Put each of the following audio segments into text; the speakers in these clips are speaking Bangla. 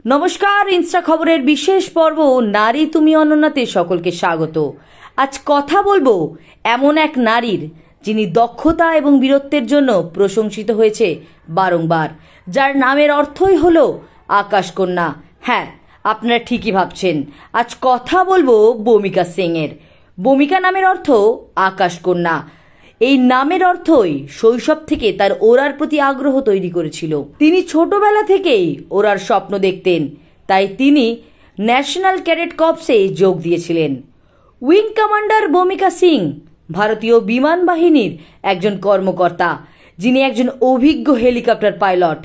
নমস্কার, ইনস্টা খবরের বিশেষ পর্ব নারী তুমি অনন্যাতে সকলকে স্বাগত। আজ কথা বলবো এমন এক নারীর যিনি দক্ষতা এবং বীরত্বের জন্য প্রশংসিত হয়েছে বারংবার, যার নামের অর্থই হলো আকাশকন্যা। হ্যাঁ, আপনারা ঠিকই ভাবছেন, আজ কথা বলবো ভূমিকা সিং এর। ভূমিকা নামের অর্থ আকাশকন্যা। এই নামের অর্থই শৈশব থেকে তার ওড়ার প্রতি আগ্রহ তৈরি করেছিল। তিনি ছোটবেলা থেকেই ওড়ার স্বপ্ন দেখতেন, তাই তিনি ন্যাশনাল ক্যাডেট কর্পসে যোগ দিয়েছিলেন। উইং কমান্ডার ভূমিকা সিং ভারতীয় বিমান বাহিনীর একজন কর্মকর্তা, যিনি একজন অভিজ্ঞ হেলিকপ্টার পাইলট।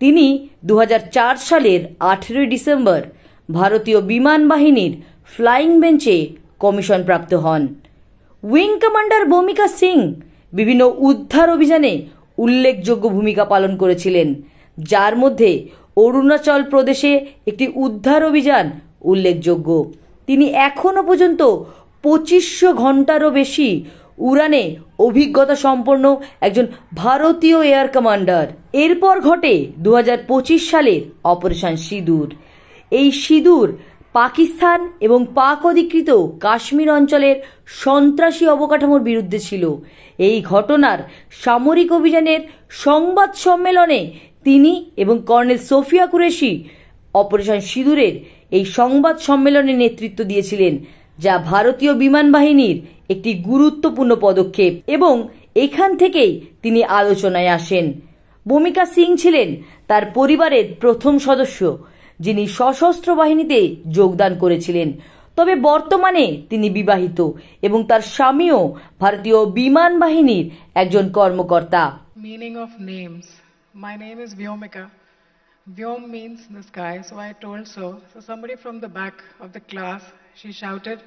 তিনি 2004 সালের 18 ডিসেম্বর ভারতীয় বিমান বাহিনীর ফ্লাইং বেঞ্চে কমিশন প্রাপ্ত হন। উইং কমান্ডার ভূমিকা সিং বিভিন্ন উদ্ধার অভিযানে উল্লেখযোগ্য ভূমিকা পালন করেছিলেন, যার মধ্যে অরুণাচল প্রদেশে একটি উদ্ধার অভিযান উল্লেখযোগ্য। তিনি এখনও পর্যন্ত 2500 ঘন্টারও বেশি উড়ানে অভিজ্ঞতা সম্পন্ন একজন ভারতীয় এয়ার কমান্ডার। এরপর ঘটে 2025 সালের অপারেশন সিঁদুর। এই সিঁদুর পাকিস্তান এবং পাক অধিকৃত কাশ্মীর অঞ্চলের সন্ত্রাসী অবকাঠামোর বিরুদ্ধে ছিল। এই ঘটনার সামরিক অভিযানের সংবাদ সম্মেলনে তিনি এবং কর্নেল সোফিয়া কুরেশি অপারেশন সিঁদুরের এই সংবাদ সম্মেলনে নেতৃত্ব দিয়েছিলেন, যা ভারতীয় বিমান বাহিনীর একটি গুরুত্বপূর্ণ পদক্ষেপ, এবং এখান থেকেই তিনি আলোচনায় আসেন। ভূমিকা সিং ছিলেন তার পরিবারের প্রথম সদস্য যিনি সশস্ত্র বাহিনীতে যোগদান করেছিলেন, তবে বর্তমানে তিনি বিবাহিত এবং তার স্বামীও ভারতীয় বিমান বাহিনীর একজন কর্মকর্তা। Meaning of names. My name is Vyomika. Vyom means the sky, so I told so. So somebody from the back of the class, she shouted,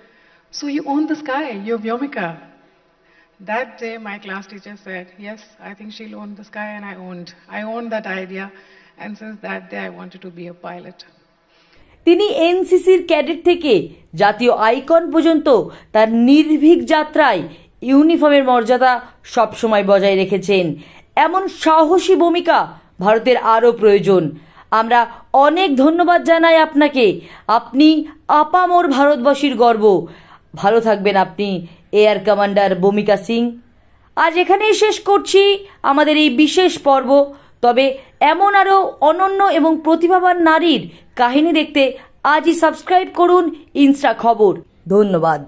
"So you own the sky, you're Vyomika." That day my class teacher said, "Yes, I think she'll own the sky," and I owned that idea, and since that day I wanted to be a pilot. তিনি এনসিসির ক্যাডেট থেকে জাতীয় আইকন পর্যন্ত তার নির্ভীক যাত্রায় ইউনিফর্মের মর্যাদা সবসময় বজায় রেখেছেন। এমন সাহসী ভূমিকা ভারতের আরও প্রয়োজন। আমরা অনেক ধন্যবাদ জানাই আপনাকে। আপনি আপামর ভারতবাসীর গর্ব। ভালো থাকবেন আপনি, এয়ার কমান্ডার ভূমিকা সিং। আজ এখানেই শেষ করছি আমাদের এই বিশেষ পর্ব। তবে এমন আরও অনন্য এবং প্রতিভাবান নারীর কাহিনী দেখতে আজই সাবস্ক্রাইব করুন ইনস্টা খবর। ধন্যবাদ।